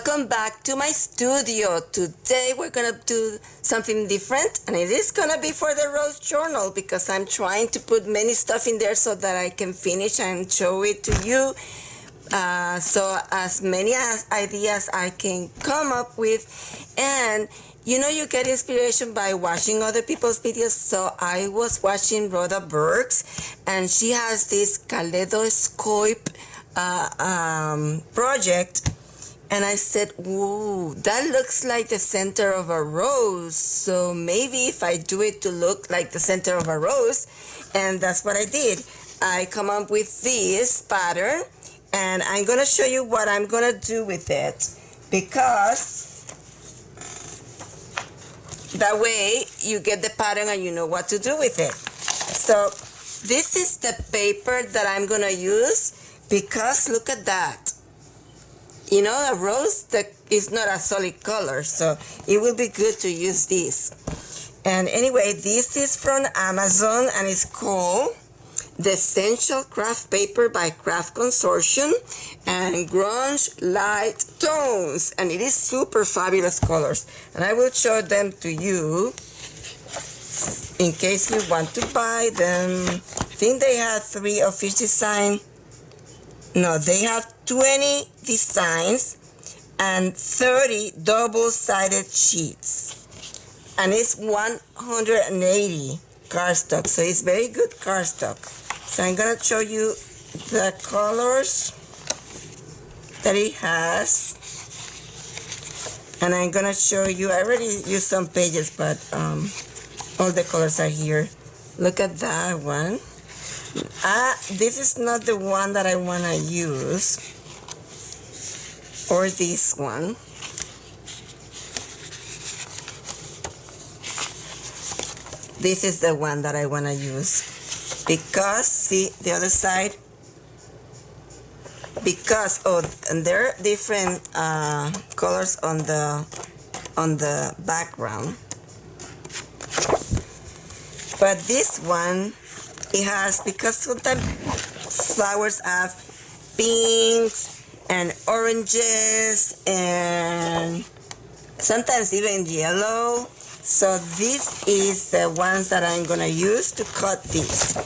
Welcome back to my studio. Today we're gonna do something different, and it is gonna be for the Rose Journal because I'm trying to put many stuff in there so that I can finish and show it to you. So as many ideas I can come up with, and you know, you get inspiration by watching other people's videos. So I was watching Rhoda Burks, and she has this kaleidoscope project. And I said, whoa, that looks like the center of a rose. So maybe if I do it to look like the center of a rose, and that's what I did. I come up with this pattern, and I'm gonna show you what I'm gonna do with it, because that way you get the pattern and you know what to do with it. So this is the paper that I'm gonna use, because look at that. You know, a rose that is not a solid color, so it will be good to use this. And anyway, this is from Amazon, and it's called The Essential Craft Paper by Craft Consortium and Grunge Light Tones. And it is super fabulous colors. And I will show them to you in case you want to buy them. I think they have 3 of each design. No, they have 20 designs and 30 double-sided sheets. And it's 180 cardstock, so it's very good cardstock. So I'm gonna show you the colors that it has. And I'm gonna show you, I already used some pages, but all the colors are here. Look at that one. This is not the one that I want to use, or this one. This is the one that I want to use, because see the other side, because and there are different colors on the background, but this one, it has, because sometimes flowers have pinks and oranges and sometimes even yellow. So this is the ones that I'm gonna use to cut this.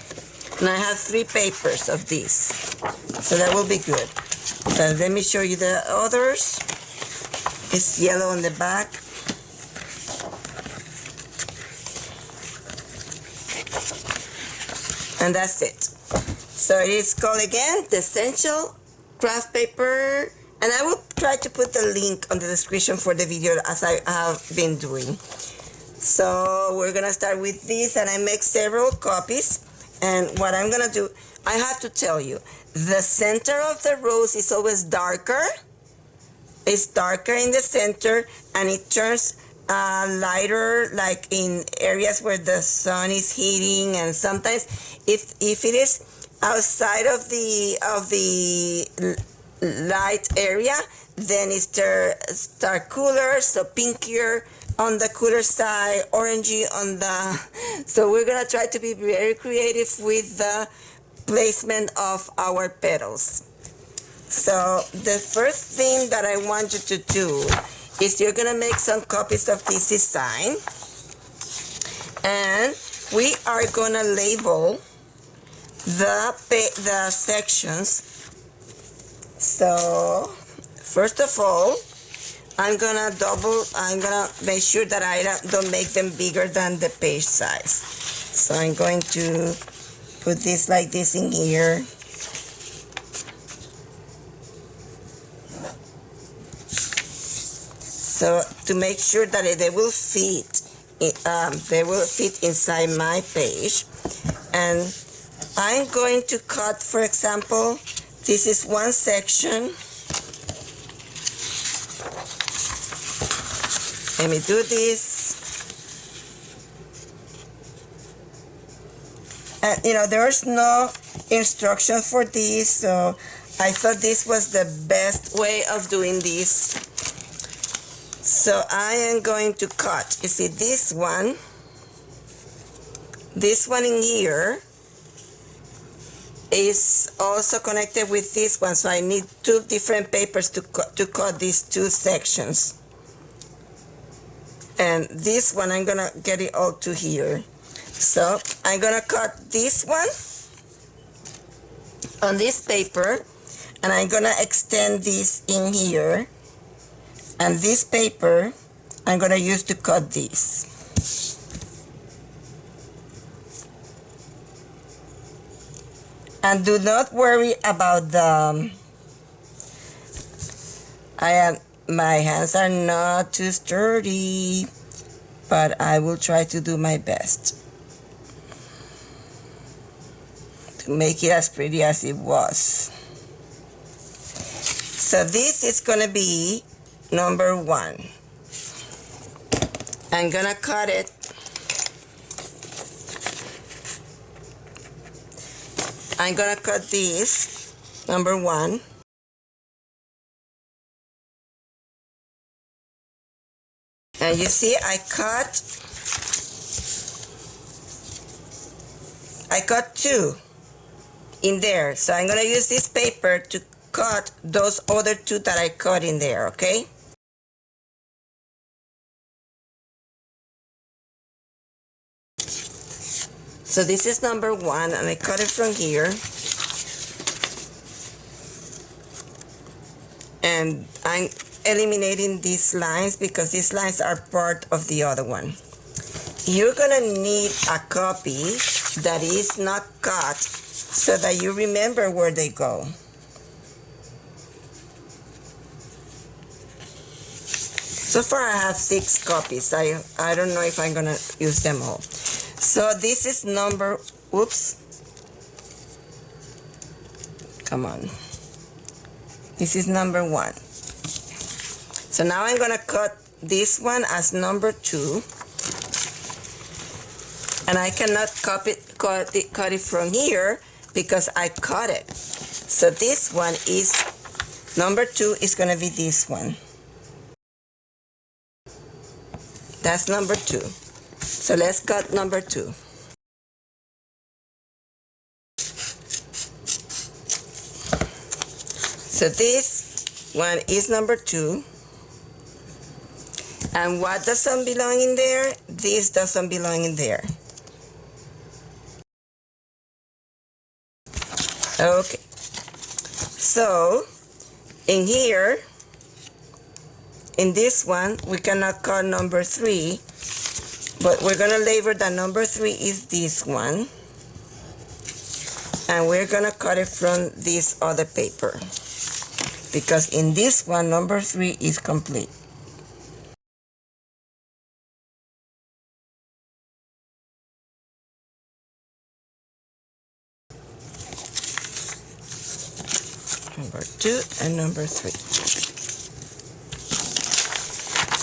And I have 3 papers of this, so that will be good. So let me show you the others. It's yellow on the back. And that's it. So it is called again the Essential Craft Paper, and I will try to put the link on the description for the video as I have been doing. So we're gonna start with this, and I make several copies. And what I'm gonna do, I have to tell you, the center of the rose is always darker. It's darker in the center, and it turns lighter, like in areas where the sun is hitting, and sometimes if it is outside of the light area, then it start cooler, so pinkier on the cooler side, orangey on the. So we're gonna try to be very creative with the placement of our petals. So the first thing that I want you to do is you're gonna make some copies of this design, and we are gonna label the sections. So first of all, I'm gonna make sure that I don't make them bigger than the page size. So I'm going to put this like this in here. So to make sure that they will fit inside my page. And I'm going to cut, for example, this is one section. Let me do this. And you know, there's no instruction for this, so I thought this was the best way of doing this. So I am going to cut, you see this one in here, is also connected with this one, so I need two different papers to cut these two sections. And this one, I'm gonna get it all to here. So I'm gonna cut this one on this paper, and I'm gonna extend this in here, and this paper I'm gonna use to cut this. And do not worry about the my hands are not too sturdy, but I will try to do my best to make it as pretty as it was. So this is gonna be number 1. I'm gonna cut it. I'm gonna cut this, number 1. And you see, I cut 2 in there. So I'm gonna use this paper to cut those other 2 that I cut in there, okay? So this is number 1, and I cut it from here. And I'm eliminating these lines because these lines are part of the other one. You're gonna need a copy that is not cut so that you remember where they go. So far I have 6 copies. I don't know if I'm gonna use them all. So this is number, oops. Come on. This is number 1. So now I'm gonna cut this one as number 2. And I cannot cut it from here because I cut it. So this one is, number 2 is gonna be this one. That's number 2. So let's cut number 2. So this one is number 2. And what doesn't belong in there? This doesn't belong in there. Okay. So in here, in this one, we cannot cut number 3, but we're gonna label that number 3 is this one. And we're gonna cut it from this other paper, because in this one, number 3 is complete. Number 2 and number 3.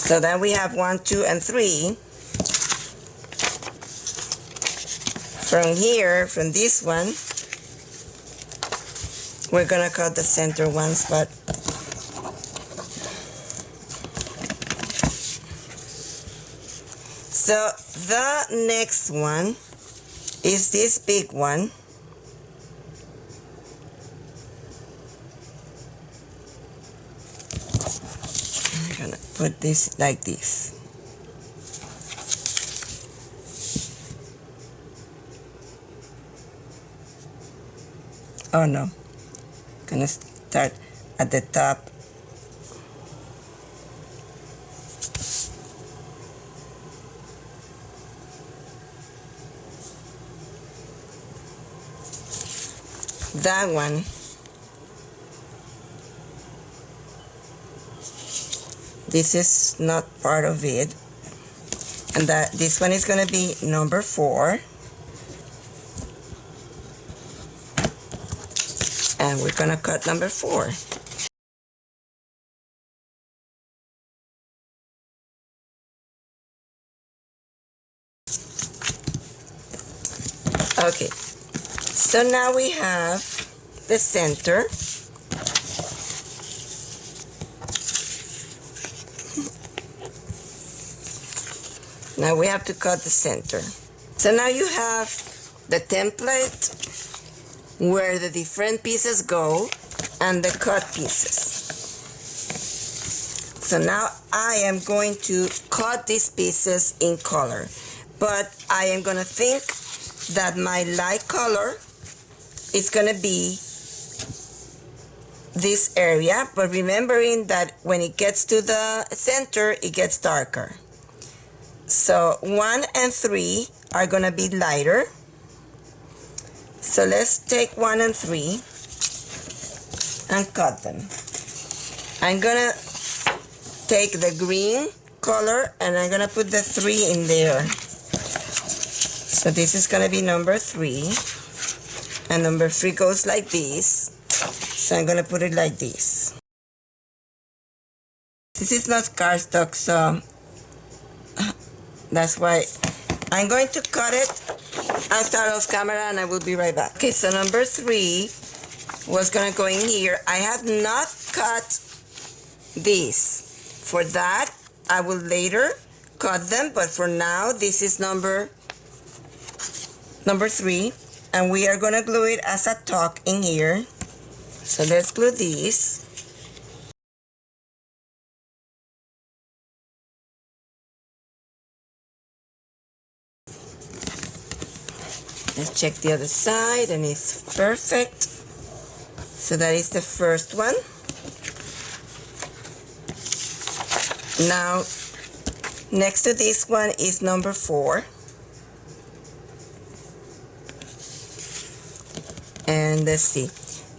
So then we have 1, 2, and 3. From here, from this one, we're gonna cut the center one spot. So the next one is this big one. I'm gonna put this like this. Oh no, gonna start at the top. That one. This is not part of it. And this one is gonna be number 4. And we're gonna cut number 4. Okay, so now we have the center. Now we have to cut the center. So now you have the template where the different pieces go and the cut pieces. So now I am going to cut these pieces in color, but I am going to think that my light color is going to be this area, but remembering that when it gets to the center, it gets darker. So 1 and 3 are going to be lighter. So let's take 1 and 3 and cut them. I'm going to take the green color and I'm going to put the 3 in there. So this is going to be number 3. And number 3 goes like this. So I'm going to put it like this. This is not cardstock, so that's why I'm going to cut it. I'll start off camera and I will be right back. Okay, so number 3 was going to go in here. I have not cut these. For that, I will later cut them, but for now, this is number 3, and we are going to glue it as a tuck in here. So let's glue these. Let's check the other side, and it's perfect. So that is the first one. Now, next to this one is number 4. And let's see.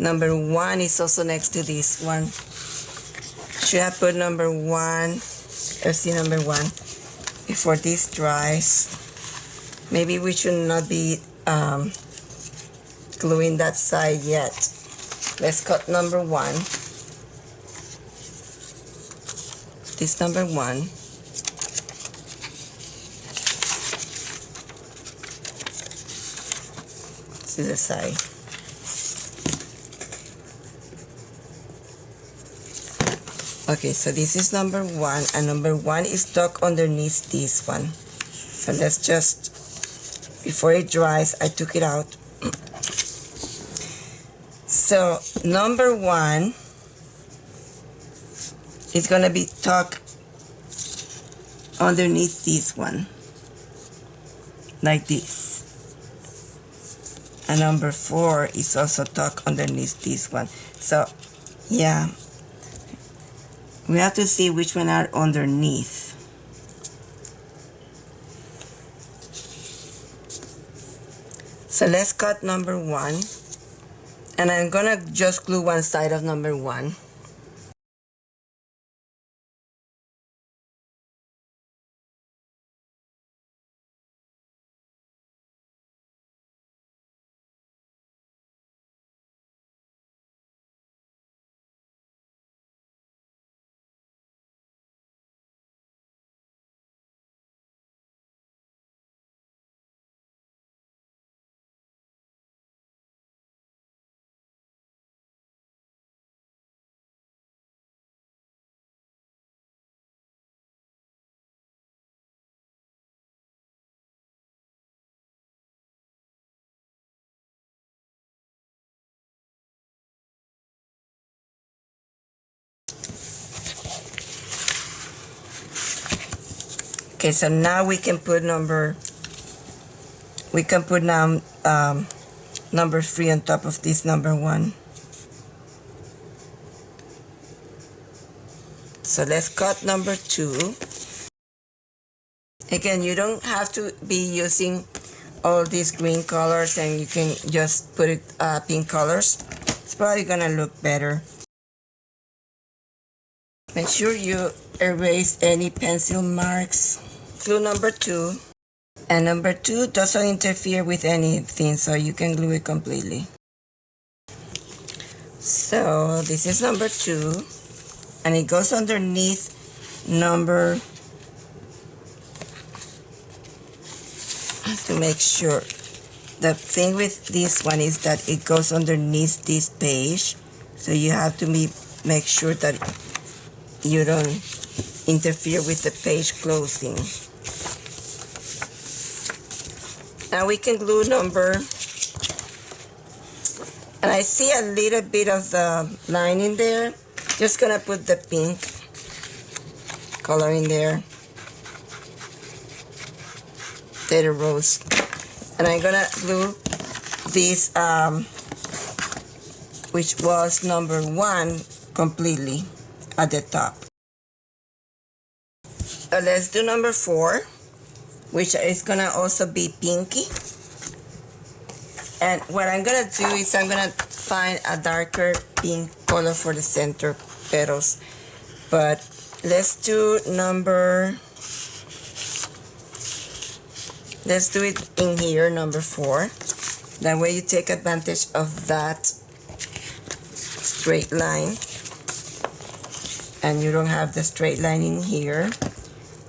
Number 1 is also next to this one. Should I put number 1? Let's see number 1 before this dries. Maybe we should not be gluing that side yet. Let's cut number 1. This number 1. This is the side. Okay, so this is number 1, and number 1 is stuck underneath this one. So let's just, before it dries, I took it out. So number 1 is going to be tucked underneath this one, like this. And number 4 is also tucked underneath this one. So, yeah, we have to see which one are underneath. So let's cut number 1. And I'm going to just glue one side of number 1. Okay, so now we can put number 3 on top of this number 1. So let's cut number 2. Again, you don't have to be using all these green colors, and you can just put it pink colors. It's probably gonna look better. Make sure you erase any pencil marks. Glue number 2. And number 2 doesn't interfere with anything, so you can glue it completely. So this is number 2, and it goes underneath number, to make sure. The thing with this one is that it goes underneath this page, so you have to make sure that you don't interfere with the page closing. Now we can glue number And I see a little bit of the line in there. Just gonna put the pink color in there. Little rose. And I'm gonna glue this, which was number 1, completely at the top. Let's do number 4, which is gonna also be pinky. And what I'm gonna do is I'm gonna find a darker pink color for the center petals. But let's do let's do it in here, number 4. That way you take advantage of that straight line. And you don't have the straight line in here.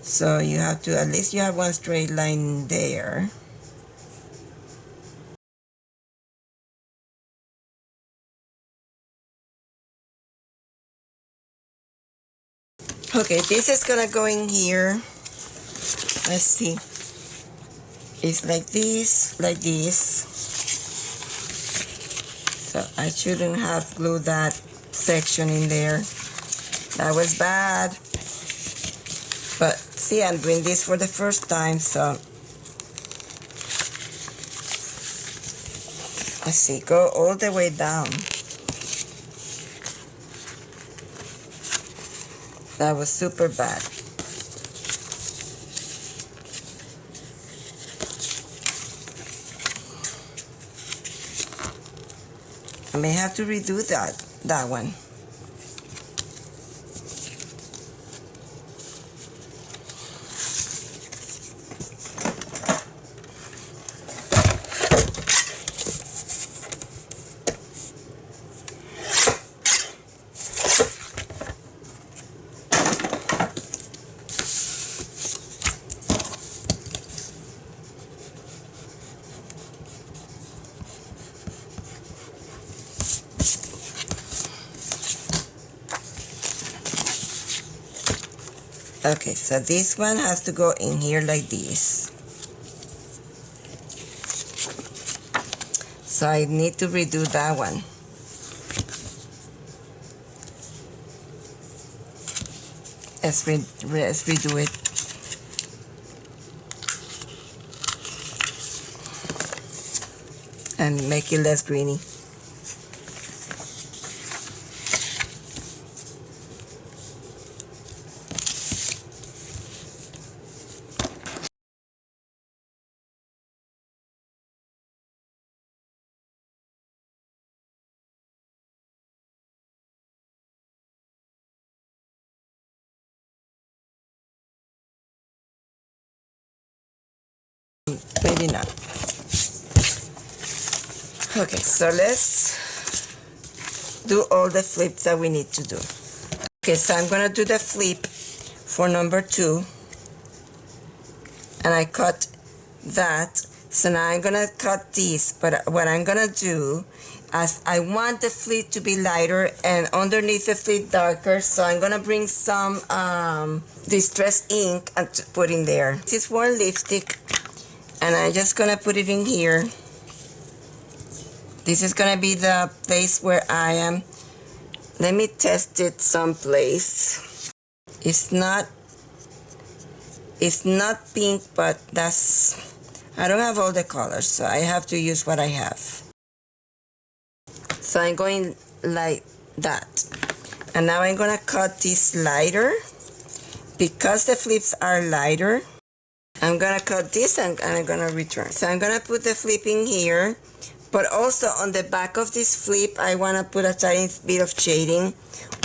So you have to, at least you have one straight line there. Okay, this is gonna go in here. Let's see. It's like this, like this. So I shouldn't have glued that section in there. That was bad. But see, I'm doing this for the first time, so let's see, go all the way down. That was super bad. I may have to redo that one. Okay, so this one has to go in here like this. So I need to redo that one. Let's redo it. And make it less greeny. Maybe not. Okay, so let's do all the flips that we need to do. Okay, so I'm gonna do the flip for number 2, and I cut that. So now I'm gonna cut this, but what I'm gonna do, as I want the flip to be lighter and underneath the flip darker, so I'm gonna bring some distressed ink and put in there. This is one lipstick, and I'm just gonna put it in here. This is gonna be the place where I am. Let me test it someplace. It's not pink, but I don't have all the colors, so I have to use what I have. So I'm going like that. And now I'm gonna cut this lighter. Because the flips are lighter, I'm gonna cut this and I'm gonna return. So I'm gonna put the flip in here, but also on the back of this flip, I wanna put a tiny bit of shading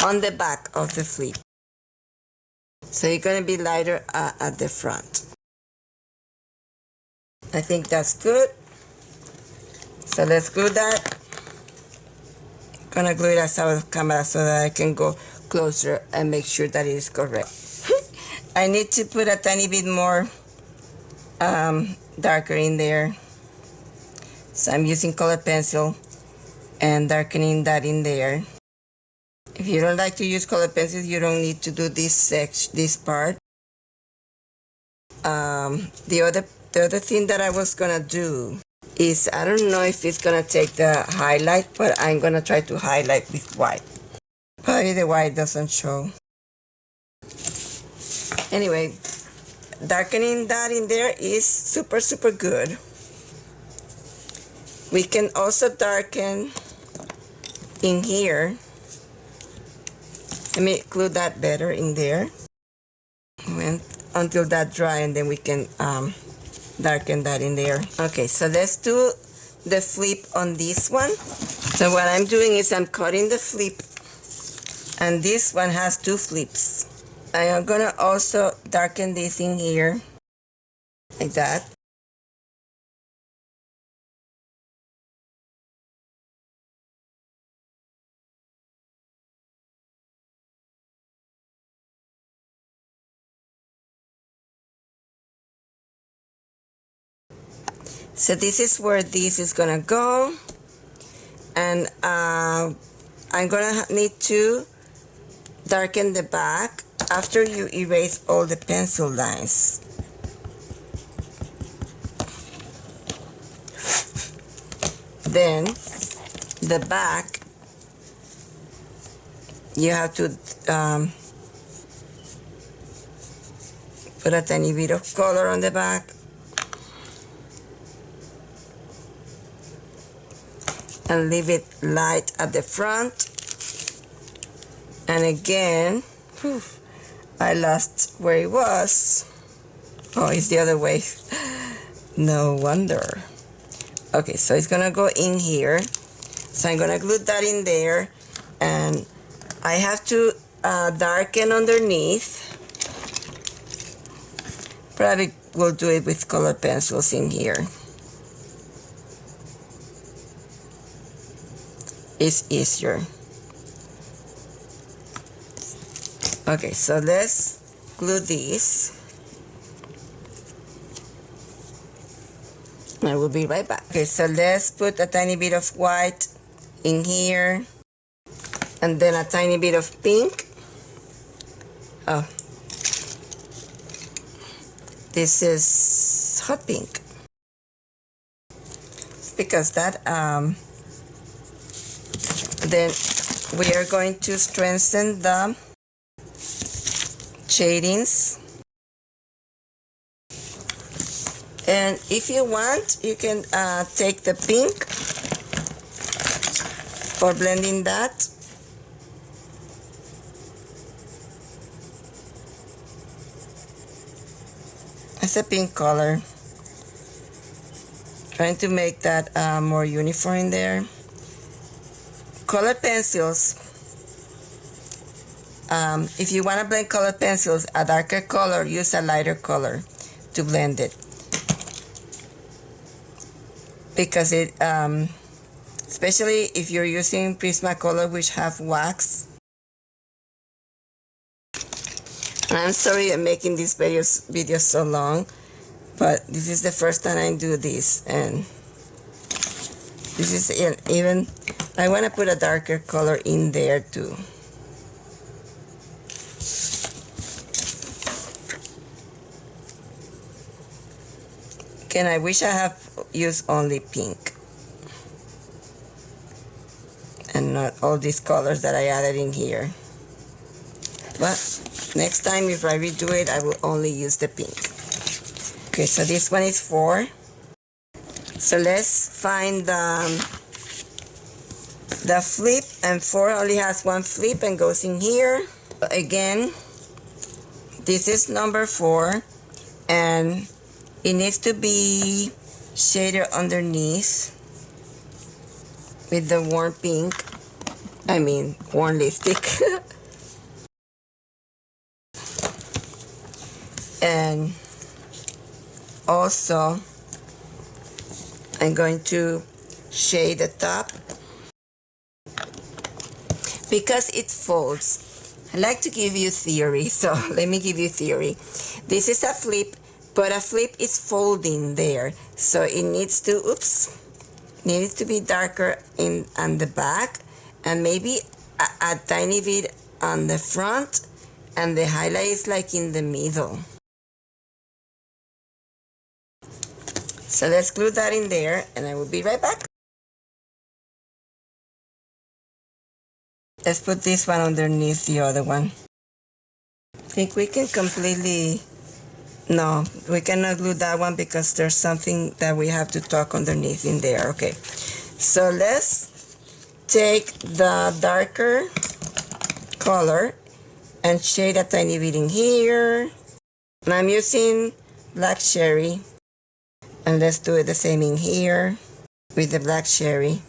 on the back of the flip. So it's gonna be lighter at the front. I think that's good. So let's glue that. I'm gonna glue it outside of camera so that I can go closer and make sure that it is correct. I need to put a tiny bit more darker in there. So I'm using colored pencil and darkening that in there. If you don't like to use colored pencils, you don't need to do this part. The other thing that I was gonna do is, I don't know if it's gonna take the highlight, but I'm gonna try to highlight with white. Probably the white doesn't show. Anyway, darkening that in there is super, super good. We can also darken in here. Let me glue that better in there. Until that dry, and then we can darken that in there. Okay, so let's do the flip on this one. So what I'm doing is I'm cutting the flip, and this one has 2 flips. I am gonna also darken this in here, like that. So this is where this is gonna go, and I'm gonna need to darken the back after you erase all the pencil lines. Then the back, you have to put a tiny bit of color on the back. And leave it light at the front. And again, whew, I lost where it was. Oh, it's the other way. No wonder. Okay, so it's gonna go in here. So I'm gonna glue that in there. And I have to darken underneath. Probably will do it with colored pencils in here. It's easier. Okay, so let's glue this. I will be right back. Okay, so let's put a tiny bit of white in here, and then a tiny bit of pink. Oh, this is hot pink, because that then we are going to strengthen the shadings. And if you want, you can take the pink for blending that. It's a pink color. Trying to make that more uniform in there. Colored pencils, if you want to blend colored pencils, a darker color, use a lighter color to blend it. Because it, especially if you're using Prismacolor, which have wax. I'm sorry I'm making these videos so long, but this is the first time I do this, and this is even, I want to put a darker color in there too. Again, I wish I have used only pink and not all these colors that I added in here. But next time if I redo it, I will only use the pink. Okay, so this one is 4. So let's find the flip, and 4 only has 1 flip and goes in here. Again, this is number 4, and it needs to be shaded underneath with the warm pink. I mean, warm lipstick. And also, I'm going to shade the top because it folds. I like to give you theory, so let me give you theory. This is a flip, but a flip is folding there, so it needs to, needs to be darker on the back, and maybe a tiny bit on the front, and the highlight is like in the middle. So let's glue that in there, and I will be right back. Let's put this one underneath the other one. I think we can completely, no, we cannot glue that one because there's something that we have to tuck underneath in there. Okay, so let's take the darker color and shade a tiny bit in here. And I'm using black cherry, and let's do it the same in here with the black cherry.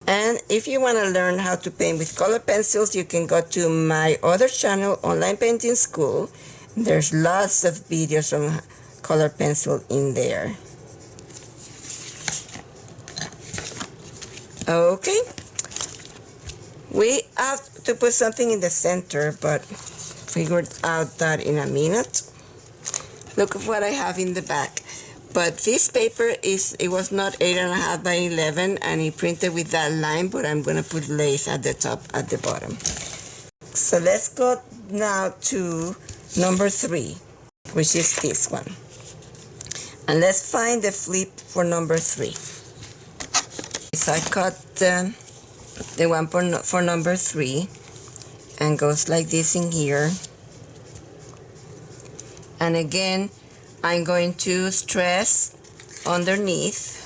And if you want to learn how to paint with color pencils, you can go to my other channel, Online Painting School. There's lots of videos on color pencil in there. Okay, we have to put something in the center, but figured out that in a minute. Look at what I have in the back. But this paper it was not 8.5 by 11, and it printed with that line, but I'm gonna put lace at the top, at the bottom. So let's go now to number 3, which is this one. And let's find the flip for number 3. So I cut the one for number 3, and goes like this in here. And again, I'm going to stress underneath.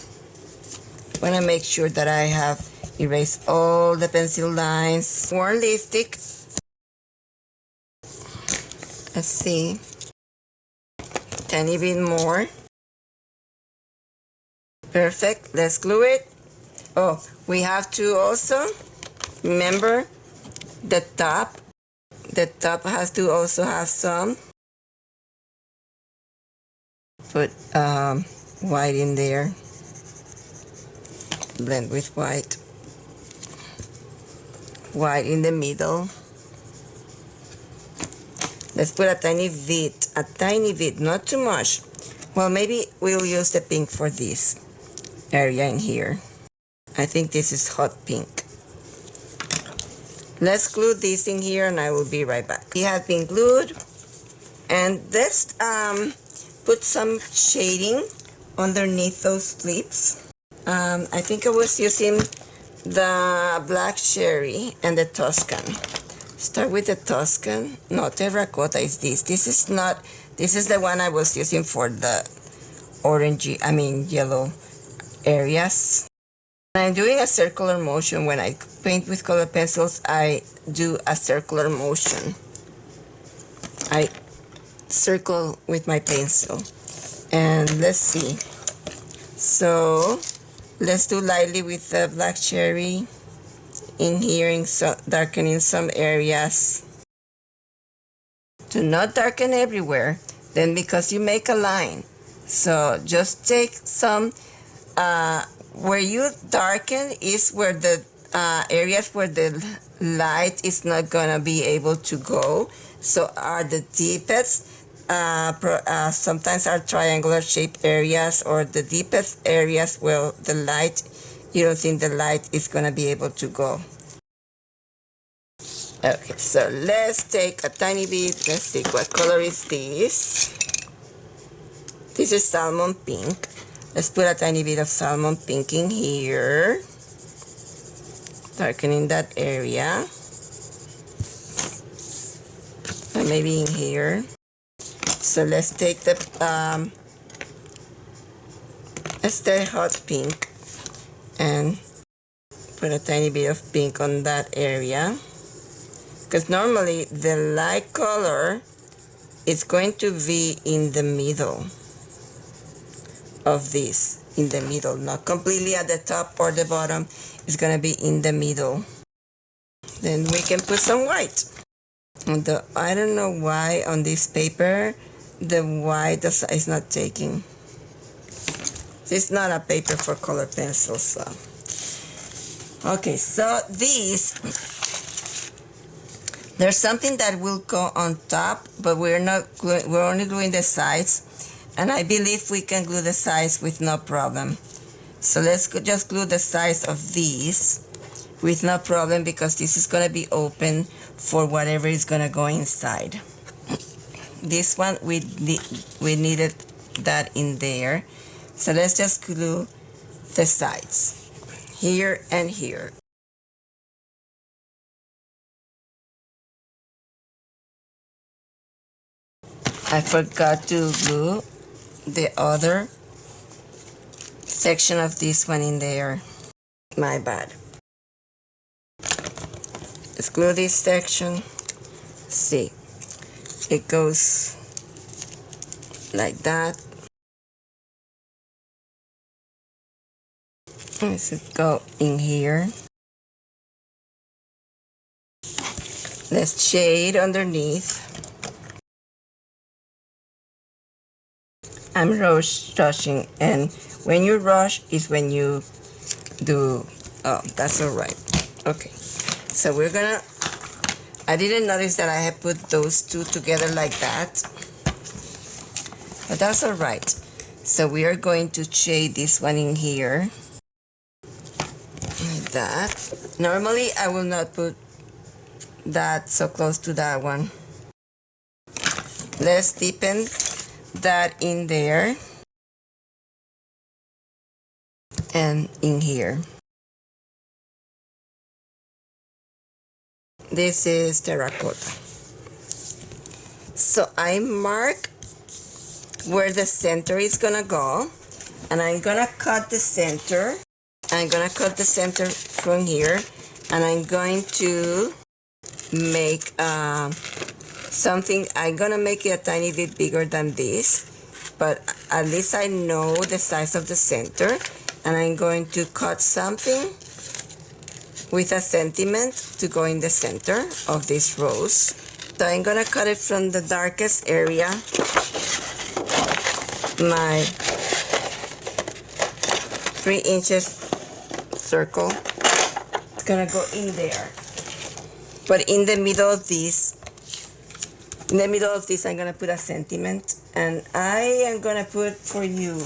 I want to make sure that I have erased all the pencil lines. More lipstick. Let's see. Tiny bit more. Perfect. Let's glue it. Oh, we have to also remember the top. The top has to also have some. Put white in there, blend with white, white in the middle. Let's put a tiny bit, not too much. Well, maybe we'll use the pink for this area in here. I think this is hot pink. Let's glue this in here, and I will be right back. It has been glued, and let's put some shading underneath those flips. I think I was using the black cherry and the Tuscan. Start with the Tuscan. No, Terra Cotta is this. This is the one I was using for the yellow areas. I'm doing a circular motion. When I paint with color pencils, I do a circular motion. I circle with my pencil. And let's see. So let's do lightly with the black cherry in here, darkening some areas. Do not darken everywhere, then, because you make a line. So just take some, where you darken is where the areas where the light is not gonna be able to go. So are the deepest, sometimes are triangular shaped areas, or the deepest areas where the light, you don't think the light is gonna be able to go. Okay, so let's take a tiny bit. Let's see, what color is this? This is Salmon Pink. Let's put a tiny bit of Salmon Pink in here, darkening that area, and maybe in here. So let's take the hot pink and put a tiny bit of pink on that area, because normally the light color is going to be in the middle of this, in the middle, not completely at the top or the bottom. It's gonna be in the middle. Then we can put some white. And I don't know why on this paper the white is not taking. It's not a paper for color pencils. So. Okay, so there's something that will go on top, but we're only gluing the sides, and I believe we can glue the sides with no problem. So let's just glue the sides of these with no problem, because this is going to be open for whatever is going to go inside. This one, we needed that in there So let's just glue the sides, here and here. I forgot to glue the other section of this one in there. My bad. Let's glue this section. See, it goes like that. Let's go in here. Let's shade underneath. I'm rushing, and when you rush is when you do. Oh, that's all right. Okay, so we're gonna. I didn't notice that I had put those two together like that, but that's all right. So we are going to shade this one in here like that. Normally I will not put that so close to that one. Let's deepen that in there and in here. This is Terra Cotta. So I mark where the center is gonna go, and I'm gonna cut the center. I'm gonna cut the center from here, and I'm going to make something. I'm gonna make it a tiny bit bigger than this, but at least I know the size of the center, and I'm going to cut something with a sentiment to go in the center of this rose. So I'm gonna cut it from the darkest area, my 3 inches circle. It's gonna go in there, but in the middle of this, I'm gonna put a sentiment, and I am gonna put for you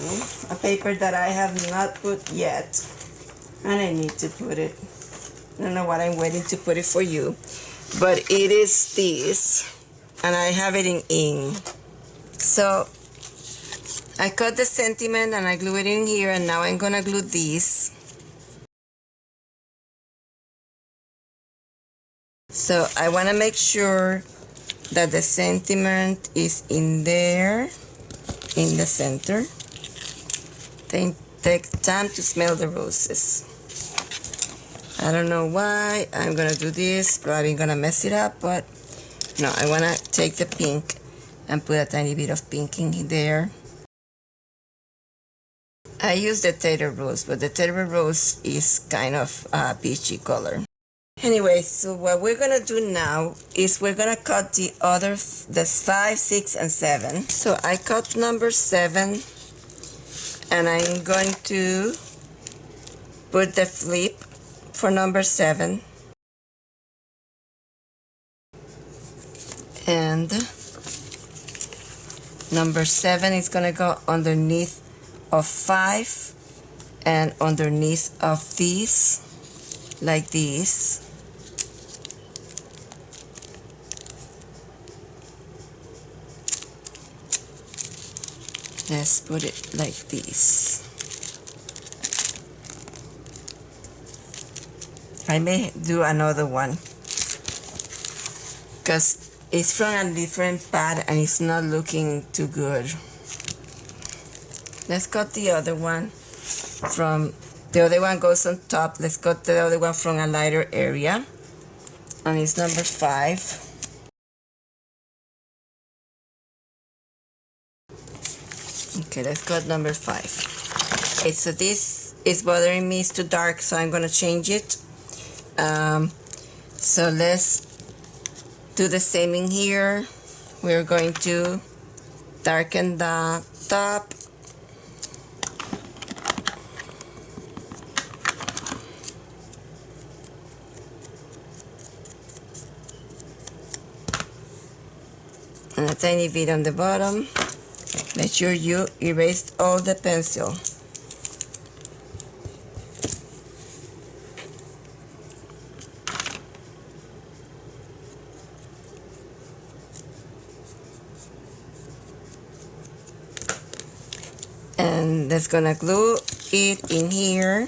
a paper that I have not put yet, and I need to put it. I don't know what I'm waiting to put it for you, but it is this, and I have it in ink. So I cut the sentiment and I glue it in here, and now I'm gonna glue this. So I wanna make sure that the sentiment is in there, in the center. Then take time to smell the roses. I don't know why I'm gonna do this, probably gonna mess it up, but no, I wanna take the pink and put a tiny bit of pink in there. I use the Terra Rose, but the Terra Rose is kind of a peachy color. Anyway, so what we're gonna do now is we're gonna cut the 5, 6, and 7. So I cut number 7, and I'm going to put the flip for number 7, and number 7 is gonna go underneath of 5 and underneath of these, like this. Let's put it like this. I may do another one because it's from a different pad and it's not looking too good. Let's cut the other one from, the other one goes on top. Let's cut the other one from a lighter area, and it's number 5. Okay, let's cut number 5. Okay, so this is bothering me, it's too dark, so I'm gonna change it. So let's do the same in here. We're going to darken the top. And a tiny bit on the bottom. Make sure you erase all the pencil. And Just gonna glue it in here.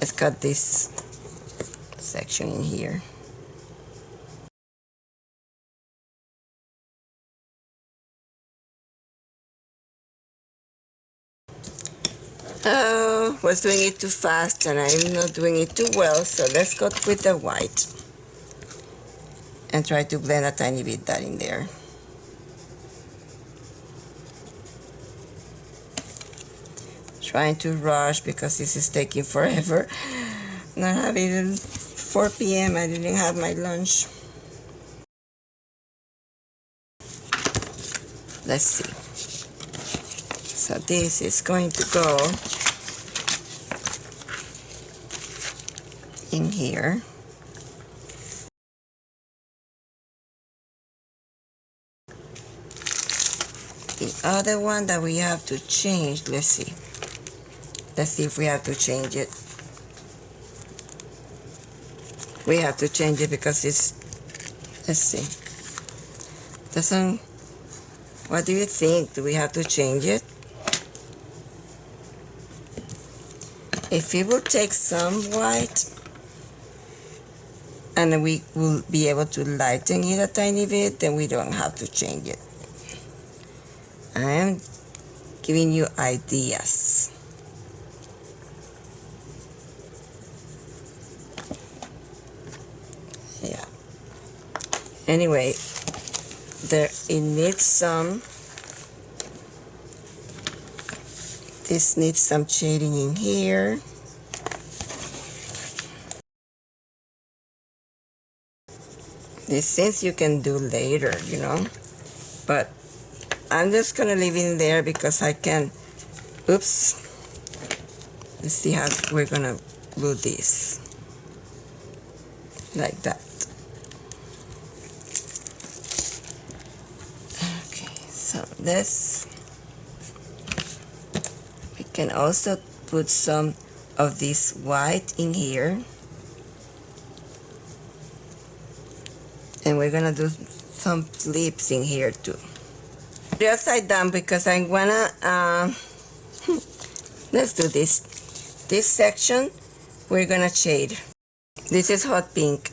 Let's cut this section in here. Oh, was doing it too fast and I'm not doing it too well, so let's go with the white and try to blend a tiny bit that in there. Trying to rush because this is taking forever. Not having 4 p.m. I didn't have my lunch. Let's see. So this is going to go in here. The other one that we have to change, let's see. Let's see if we have to change it. We have to change it because it's, let's see. Doesn't, what do you think? Do we have to change it? If it will take some white and we will be able to lighten it a tiny bit, then we don't have to change it. I am giving you ideas. Yeah. Anyway, it needs some. This needs some shading in here. These things you can do later, you know, but I'm just gonna leave it in there because I can. Oops. Let's see how we're gonna glue this. Like that. Okay, so this, we can also put some of this white in here. And we're gonna do some flips in here too. The upside down because I wanna, let's do this. This section, we're gonna shade. This is hot pink.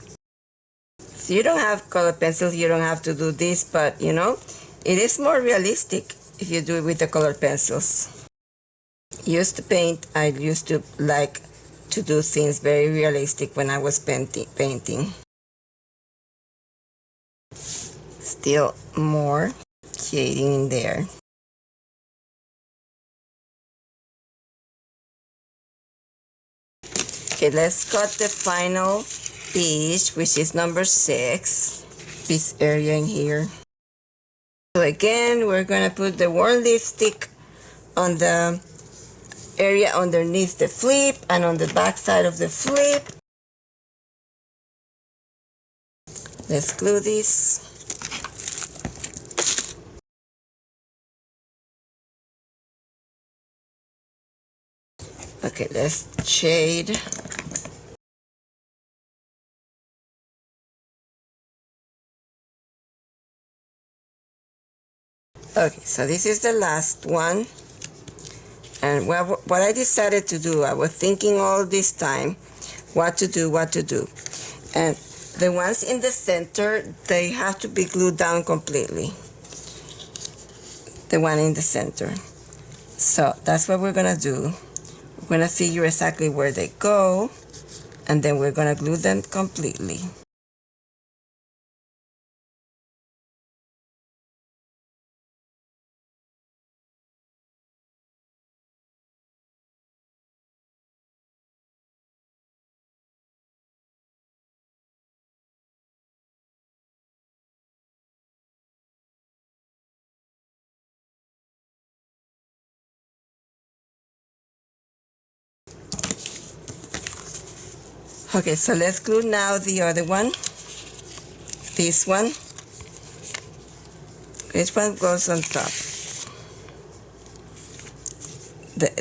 So you don't have color pencils, you don't have to do this, but you know, it is more realistic if you do it with the color pencils. Used to paint, I used to like to do things very realistic when I was painting. Still more shading in there. Okay, let's cut the final piece, which is number 6, this area in here. So again, we're gonna put the warm lipstick on the area underneath the flip and on the back side of the flip. Let's glue this. Okay, let's shade. Okay, so this is the last one. And what I decided to do, I was thinking all this time what to do. And the ones in the center, they have to be glued down completely. The one in the center. So that's what we're gonna do. We're gonna figure exactly where they go, and then we're gonna glue them completely. Okay, so let's glue now the other one. This one. This one goes on top.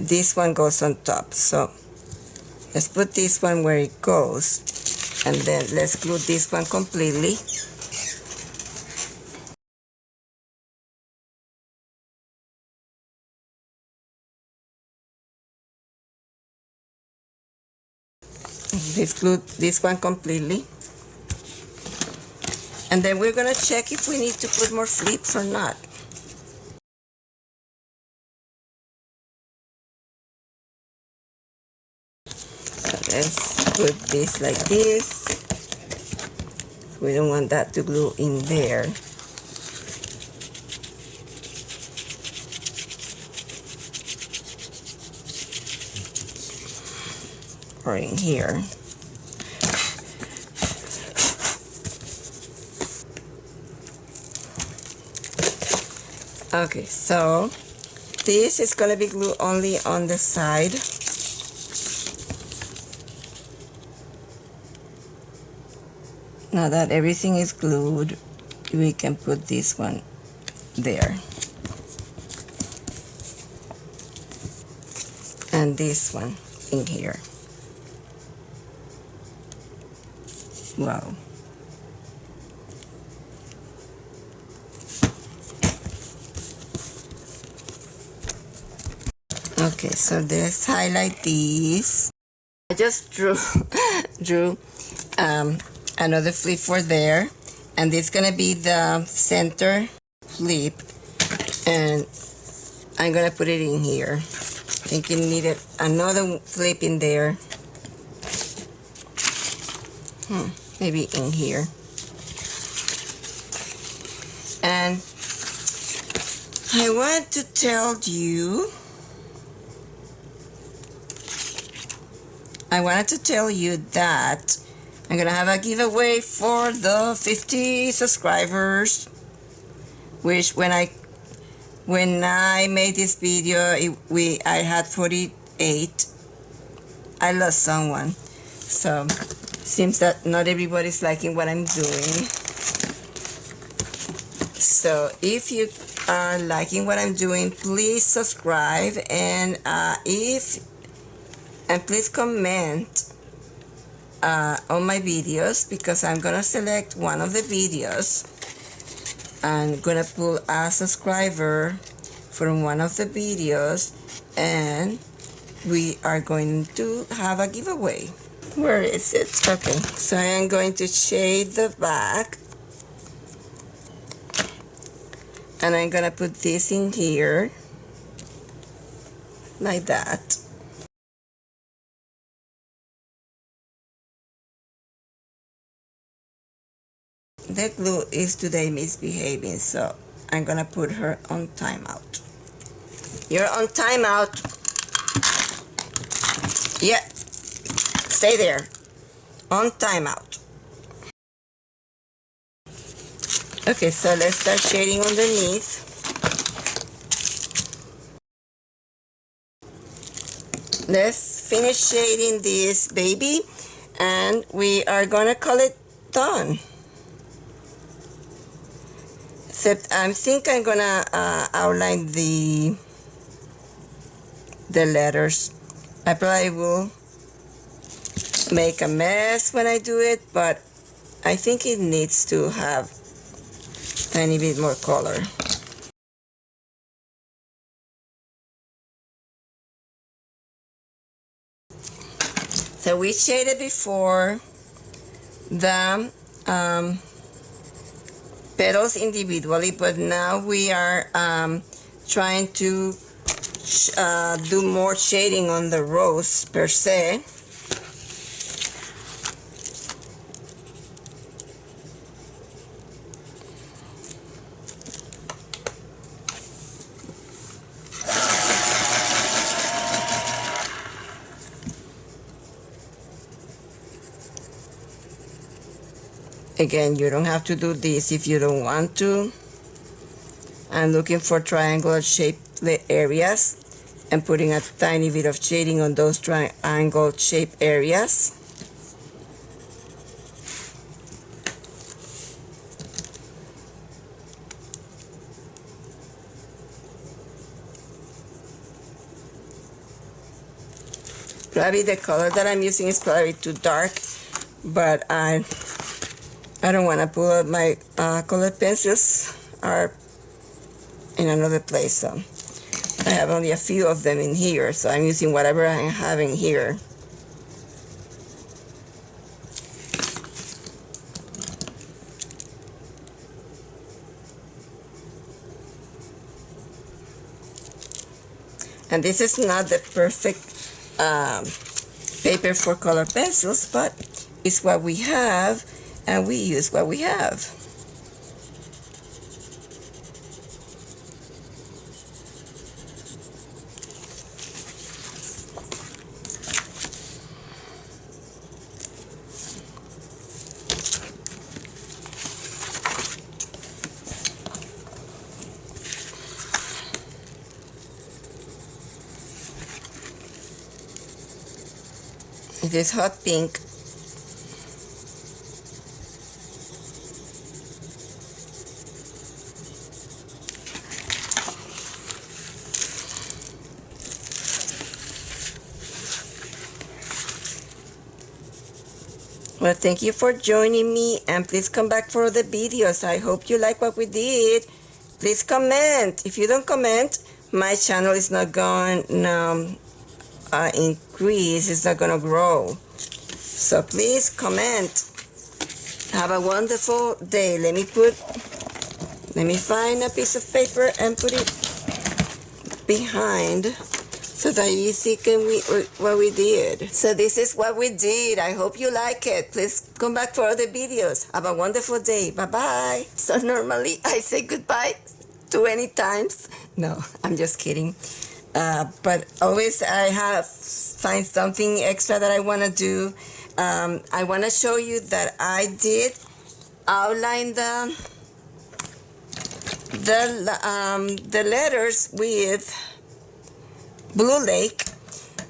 This one goes on top. So let's put this one where it goes. And then let's glue this one completely. glue this one completely. And then we're gonna check if we need to put more flips or not. So let's put this like this. We don't want that to glue in there. Or in here. Okay, so this is going to be glued only on the side. Now that everything is glued, we can put this one there. And this one in here. Wow. Okay, so let's highlight these. I just drew another flip for there, and it's gonna be the center flip, and I'm gonna put it in here. I think it needed another flip in there. Maybe in here. And I want to tell you, I wanted to tell you that I'm gonna have a giveaway for the 50 subscribers, which when I made this video, I had 48. I lost someone, so seems that not everybody's liking what I'm doing. So if you are liking what I'm doing, please subscribe, and please comment on my videos, because I'm gonna select one of the videos. I'm gonna pull a subscriber from one of the videos, and we are going to have a giveaway. Where is it? Okay, so I am going to shade the back, and I'm gonna put this in here like that. The glue is today misbehaving, so I'm gonna put her on timeout. You're on timeout. Yeah, stay there. On timeout. Okay, so let's start shading underneath. Let's finish shading this baby, and we are gonna call it done. Except I think I'm gonna outline the letters. I probably will make a mess when I do it, but I think it needs to have a tiny bit more color. So we shaded before the petals individually, but now we are trying to do more shading on the rose per se. Again, you don't have to do this if you don't want to. I'm looking for triangular shaped areas and putting a tiny bit of shading on those triangle shaped areas. Probably the color that I'm using is probably too dark, but I don't want to pull out my colored pencils, are in another place, so I have only a few of them in here, so I'm using whatever I'm having here. And this is not the perfect paper for color pencils, but it's what we have, and we use what we have. It is hot pink. Well, thank you for joining me, and please come back for other videos. I hope you like what we did. Please comment. If you don't comment, my channel is not going to increase. It's not going to grow. So please comment. Have a wonderful day. Let me find a piece of paper and put it behind, so that you see what we did. So this is what we did. I hope you like it. Please come back for other videos. Have a wonderful day. Bye-bye. So normally I say goodbye 20 times. No, I'm just kidding. But always I find something extra that I want to do. I want to show you that I did outline the letters with Blue Lake,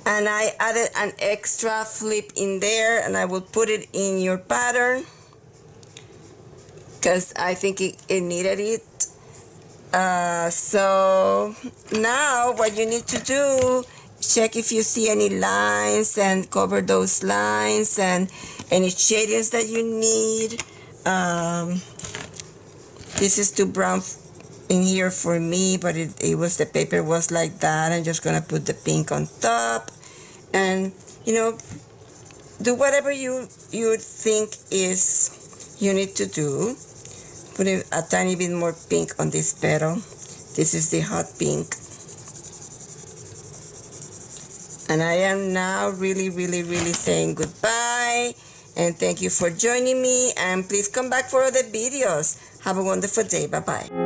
and I added an extra flip in there, and I will put it in your pattern because I think it needed it. So now what you need to do, check if you see any lines and cover those lines, and any shadings that you need. This is too brown in here for me, but the paper was like that. I'm just gonna put the pink on top, and do whatever you think is you need to do. Put a tiny bit more pink on this petal. This is the hot pink. And I am now really saying goodbye, and thank you for joining me, and please come back for other videos. Have a wonderful day. Bye-bye.